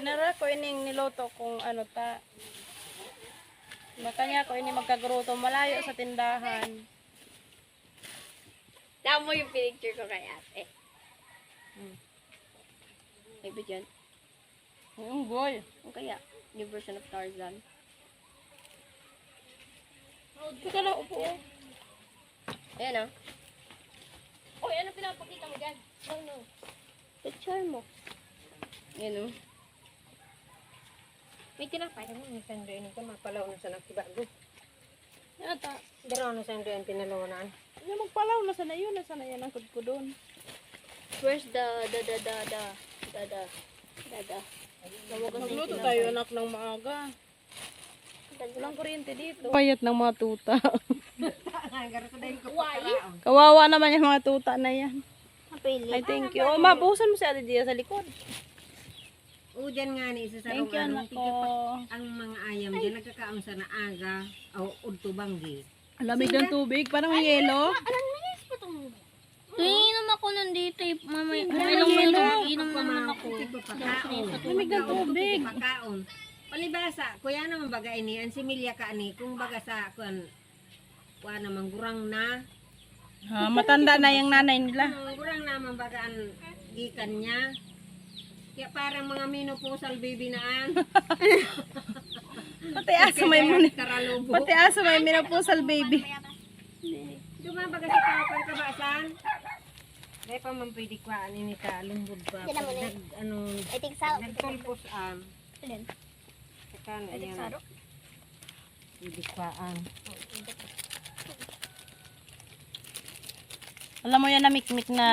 Tinara ko ining niloto kung ano ta. Makanya ko ini magkagruto malayo sa tindahan. Tama mo yung picture ko kay ate. Maybe dyan. Yung boy. O kaya, new version of Tarzan. Teka lang, upo. Ayan o. Oy, ano pinapakita mo dyan? No. Picture mo. Ayan o. May tinapay naman ni Sandro ini ko mapalaw na sa nagtibago. Yata. Daro na Sandro ang pinalawanan. Ano magpalaw na sana yun. Nasa na yan ang kudko doon. Where's the Magluto tayo anak ng maaga. Walang kuryente dito. Payat ng mga tuta. Kawawa naman yung mga tuta na yan. Ay, thank you. Oh, mabuhusan mo si Ate Gia sa likod. O dyan nga ni isa sa Thank you, anak ko. ang mga ayam dyan nagkakaon sa naaga o udto banggi. Lamig ng tubig. Parang may yelo. Inom ako nandito. Mamay, ilang minuto. Inom naman ako. Lamig ng tubig. Pagkaon. Palibasa, kuya naman baga ini, ang similya ka ni, kung baga sa, kuha naman gurang na, Matanda na yung nanay nila. gurang naman baga ang gikan niya. Kaya parang mga menopausal baby naan. Pati aso may Karalubo. Pati aso may minapusal baby. Dumabaga sa kapal kabasan. Kaya pa man pwede kuhaan ini ka, lumbod pa. Yan naman eh. I think so. Nagtulpos Alin? Saka na yan. Pwede kuhaan. Alam mo yan na mikmik na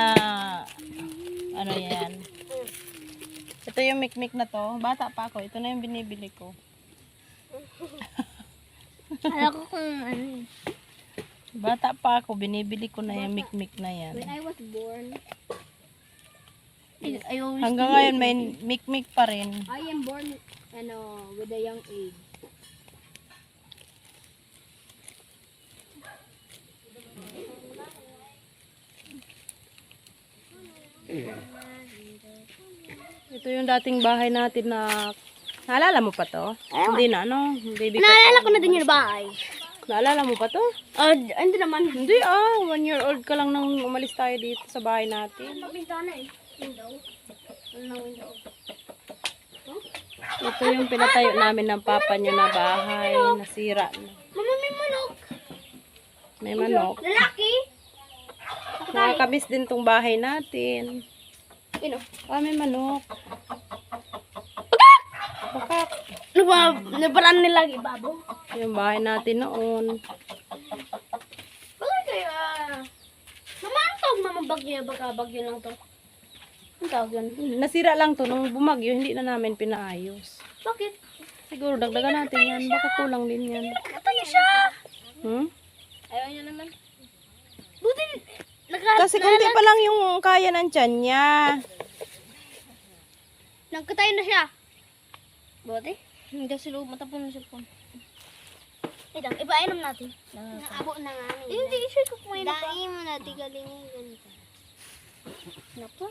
ano yan. Ito yung mikmik na to. Bata pa ako. Ito na yung binibili ko. Alam ko kung ano eh. Bata pa ako. Binibili ko na yung mikmik na yan. When I was born, I always Hanggang ngayon may mikmik pa rin. I am born with a young age. Ito yung dating bahay natin na naalala mo pa to? Hindi na ano? Baby pa. Naalala ko na din yung bahay. Naalala mo pa to? Hindi naman. Hindi 1 year old ka lang nang umalis tayo dito sa bahay natin. Pintana eh. Window. Window. Ito yung pinatayo namin ng papa niya na bahay. Nasira na. Mama, may manok. May manok. Lalaki. Nakakabis din tong bahay natin. Ino. May manok. Bakak! Nabaran nila ibabo. Yung bahay natin noon. Bakit kaya? Mama, ang tawag naman bagyo. Baka bagyo lang to. Ang tawag yun. Nasira lang to. Nung bumagyo, hindi na namin pinaayos. Bakit? Siguro dagdagan natin yan. Baka kulang din yan. Natay siya. Ayaw niya naman. Buti. Kasi kunti pa lang yung kaya ng tiyan niya. Nagkatayo na siya. Buti? Hindi sila matapon ng cellphone. Idang, ipainom natin. Naabo na nga. Hindi, i-share ko kumain na pa. Dahil mo natin galingin ganito. Napo.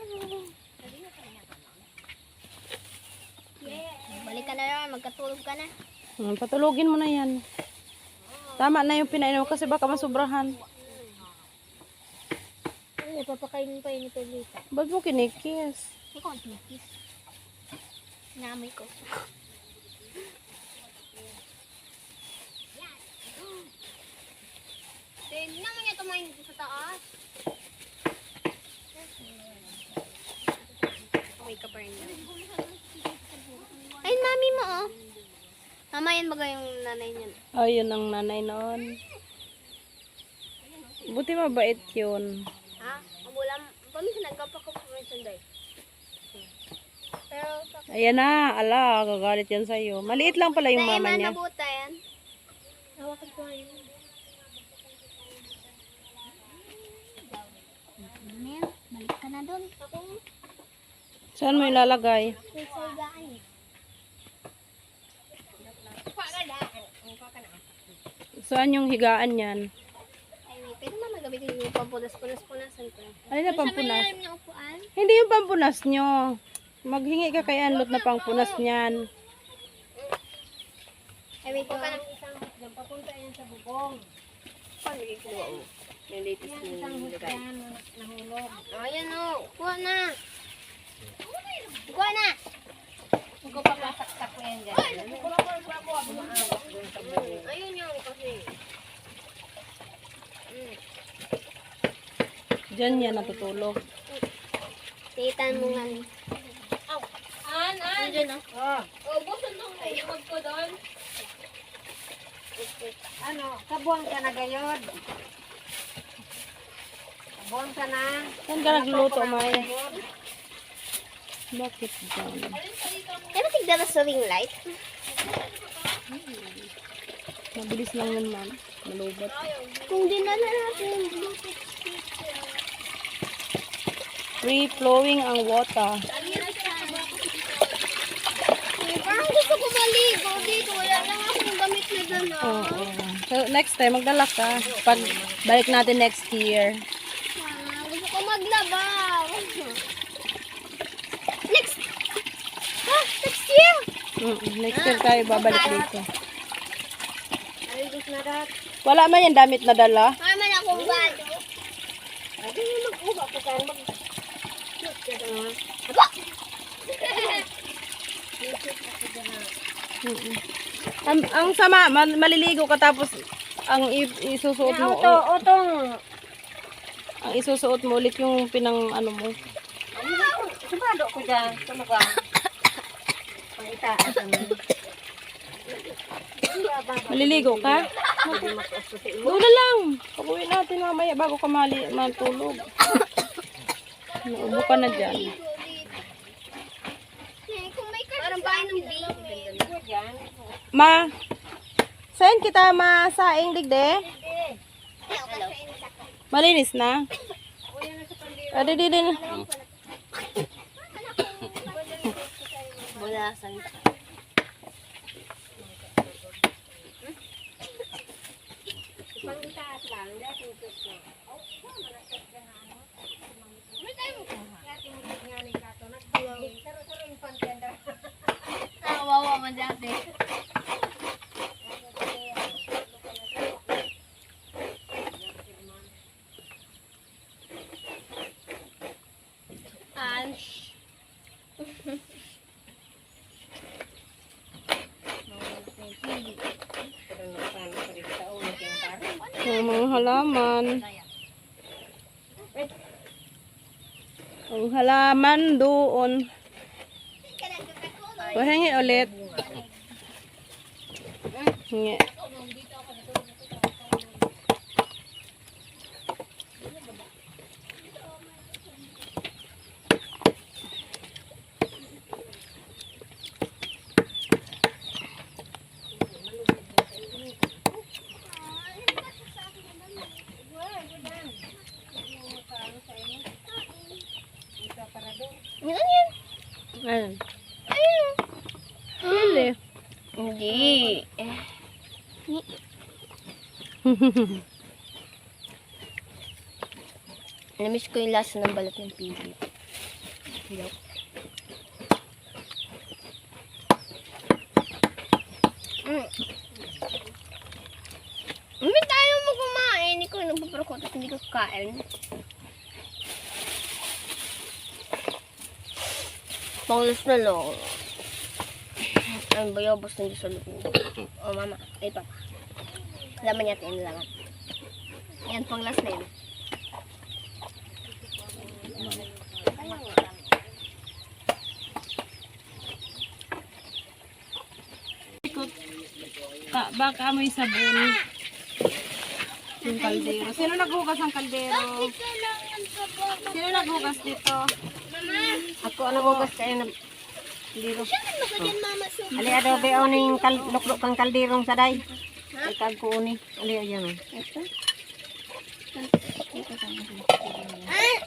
Balik ka na naman, magkatulog ka na. Patulogin mo na yan. Tama na yung pinainom kasi baka masubrahan. Papakainin pa yun ito dito. Ba't mo kinikis? Ikaw ang tinakis. Namoy ko. Tignan mo niya tumayin dito sa taas. Okay ka pa rin yan. Ay, mami mo oh. Mama, yan baga yung nanay niya. Ayun ang nanay noon. Buti mabait yun. Ha? Abulam. Paminsan nagkapako pa rin sunday. Pero, Ayan na, ala, gagalit yan sa'yo. Maliit lang pala yung mama niya. nabuta yan. Hawakan ko ngayon. Balik ka na doon. Ako, Saan mo ilalagay? may saygaan eh. Saan yung higaan yan? Ay, wait. Pwede naman magabitin yung pampunas-punas-punasan ko. Ano na pampunas? Yung upuan? Hindi yung pampunas nyo. Maghingi ka kay Anlot na pangpunas niyan. Ay, wait ko. Papunta yan sa bubong. Paano yung kinuha mo? Yung latest Yan, isang na husga lagay. yan, nahulog. Ayan o. Kuha na. Kuha na. Kung ko papasaksak ko yan dyan. Umaawak doon sa bubong. Ayun yung kasi. Diyan yan natutulog. Titan mo nga. Diyan o. Oh, Oh, busan lang kayo. Huwag ko doon. ano, kabuang ka na gayod. Kabuang ka na. Saan ka nagluto, May? Bakit dyan? Kaya ba tignan sa ring light? Mabilis lang yun, ma'am. Malubot. Kung dinala natin yung Bluetooth speaker. Free flowing ang water. Parang gusto ko maligo dito. Wala lang akong damit na dala. Oo. So, next time, magdala ka. Pag balik natin next year. Gusto ko maglaba. Next! Ah, next year! Next year tayo babalik dito. Ayos na dat. Wala man yung damit na dala. Maman akong balo. Adi yung mag-uba ko ka. Aba! Ang sama, maliligo ka tapos ang isusuot mo. Ang isusuot mo ulit yung pinang ano mo. Sumado ko dyan. Tumaga. Pangitaan ka na. Maliligo ka? Doon na lang. Pag-uwi natin mamaya bago ka matulog. Naubo ka na dyan. Parang bahay ng bee. Ma, saan kita masaing digde? Hello. Malinis na? Adi di din. Bulasan. Pangitaas lang. Dati ito ko. Wawa man dati. Ansh. Ang mga halaman. Ang halaman doon. Pahingi ulit. Hingi. Ano yan? Ayun. Ayun. Hindi. Hindi. Namiss ko yung lasa ng balat ng pipi. Hello. Hindi tayo mo kumain. Ikaw nagpaparakot at hindi ka kakain. Panglas na lang. Ang bayabos na dyan sa loob. Oh, mama. Ay, papa. Laman niya tayo laman. Yan, panglas na yun. Baka may sabon. Yung kaldero. Sino naghugas ng kaldero? Sino naghugas dito? Ako ano bukas kayo na kaldero. Ali adobe o ning lukluk kang kalderong saday. Ikag ko ni. Ali ayan.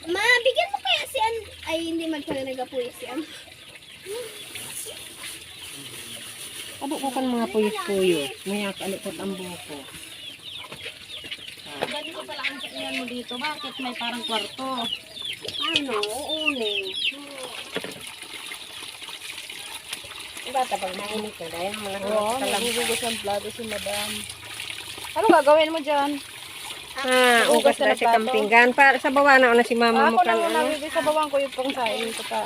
Ma, bigyan mo kaya si An. Ay, hindi man pala nag-apuy si An. Abo ko kan mga puyos-puyos. Maya kalikot ang buko. Ganito pala ang sakyan mo dito. Bakit may parang kwarto? Ano, uuling. plata pag mainit na. Dahil naman ako Oo, nagugugas ng plato si madam. Ano gagawin mo dyan? Ugas na si kampinggan. Para sa bawa na una si mama mo Ako kan nang ano. nabibig sa bawang ko yung pang saing ko pa.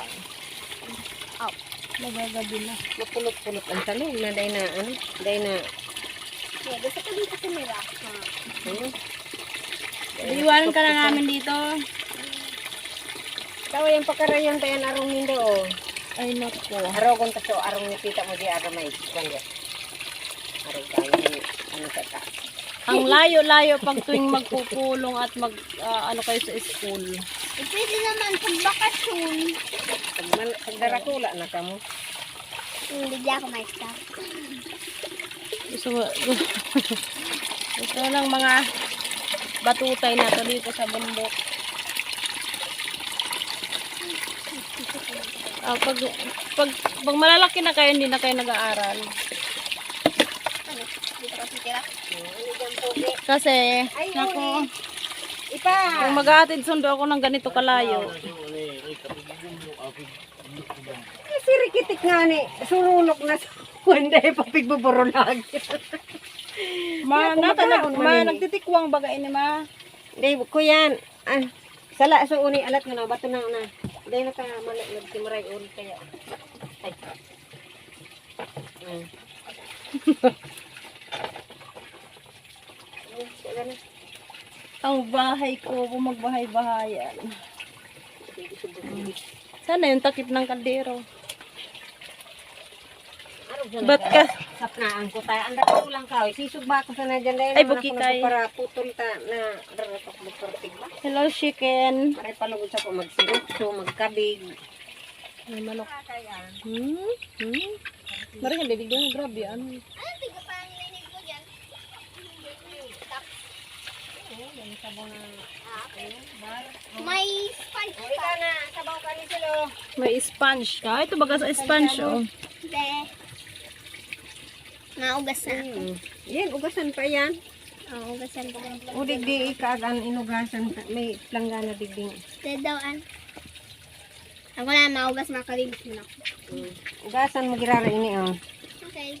Aw, nagagabi na. Mapulot-pulot ang talong na dahil na ano. Dahil na Yeah, gusto ko dito tumira. ano. Iwanan ka na namin dito. Tawa yung pakarayan tayo na arong hindi o. Ay, nako. Arogon ta so arong nipita mo di ara may kwanda. Arong tayo ano sa ta. Ang layo-layo pag tuwing magpupulong at ano kayo sa school. Pwede naman pag bakasyon. Pag darakula na ka mo. Hindi di ako may stop. Gusto ng mga batutay na to dito sa bundok. Pag malalaki na kayo, hindi na kayo nag-aaral. Ano? Dito kasi tira. Kasi, nako, Ipa! kung mag-aatid sundo ako ng ganito kalayo. Si Rikitik nga ni, surunok na sa wanda papigbuburo lagi. Nagtitikwang bagay ni ma. Hindi, kuyan. Sala, so uni, alat nga na, bato na una. Hindi na ka nagsimuray uli kaya. Ay. Ang bahay ko, kung magbahay-bahayan. Sana yung takip ng kaldero. Ba't ka? Sapnaan ko tayo. Ang dapat ko lang ka. Sisug ba ako sa na dyan dahil Ay, naman ako bukitay. para putol ta na daratok magsortig ba? Hello, chicken. Maray palugod sa ko magsirutso, magkabig. May manok. Maring ang bibig doon. Grabe, ano. Ano tiga pa ang linig mo dyan? May spice O, ika na. Sabaw ka ni Silo. May sponge ka. Ito baga sa sponge, oh. Be. Naugas na ako. Yan, ugasan pa yan. Ugasan ko. O, digdi ikaagan inugasan. May planggana digdi. Dadawaan. Ako na, maugas makalinis mo na ako. Ugasan mo girara ini, oh. Okay.